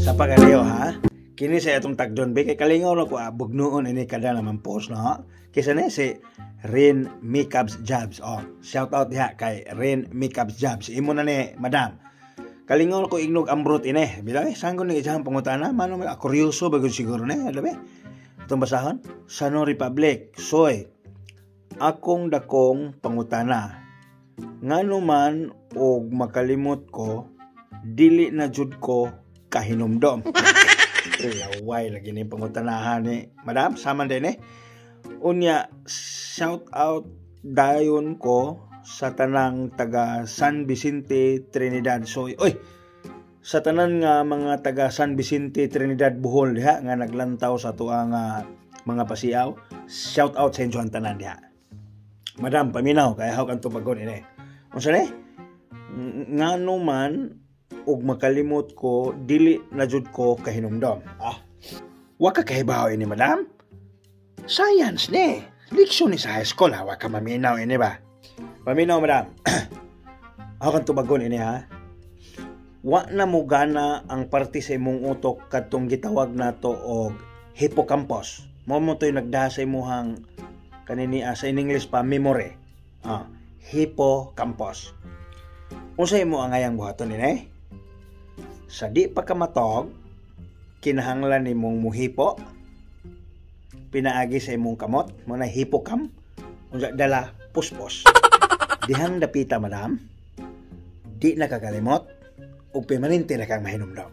Sa pagaliw ha, kini sa itong tagdon be kay kalingaw na ko bugnuon ini kada naman post no. Kisa ni si Rin Makeups Jobs. Oh, shout out diha kay Rin Makeups Jobs. Imo na ni madam. Kalingaw ko ignog ambrot ini. Bila sanggon ni ijahang pangutana mano kuryoso bagud siguro ni labi. Itong basahon Sano Republic. Soy akong dakong pangutana. Ngano man og makalimot ko dili na jud ko kahinumdom. Laway lagi ni pangutanahan ni madam saman din unya shout out dayon ko sa tanang taga San Vicente Trinidad. So oy sa tanan nga mga taga San Vicente Trinidad Bohol diha nga naglantaw sa tuang mga pasiaw, shout out sa inyo ang tanan diha. Madam paminaw kay haw kan tubagon ini unsa ni ngano man ug makalimot ko dili na jud ko kahinumdom. Wa ka kahibaw ini madam. Science ni. Leksyon ni sa high school ha. Wa ka maminaw ini ba? Paminaw madam. Ako kan tubagon ini ha. Wa na mo gana ang parte sa imong utok kadtong gitawag nato og hippocampus. Mao mo toy nagdaha sa imuhang kanini sa in English pa memory. Hippocampus. Unsa imo ang ayang buhaton ini? Sa di pa ka matog, kinahanglan nimong muhipo, pinaagi sa imong kamot, muna hipocam, unsa dala puspos. Dihang dapita madam, di nakakalimot, ug permanente na kang mahinumdom.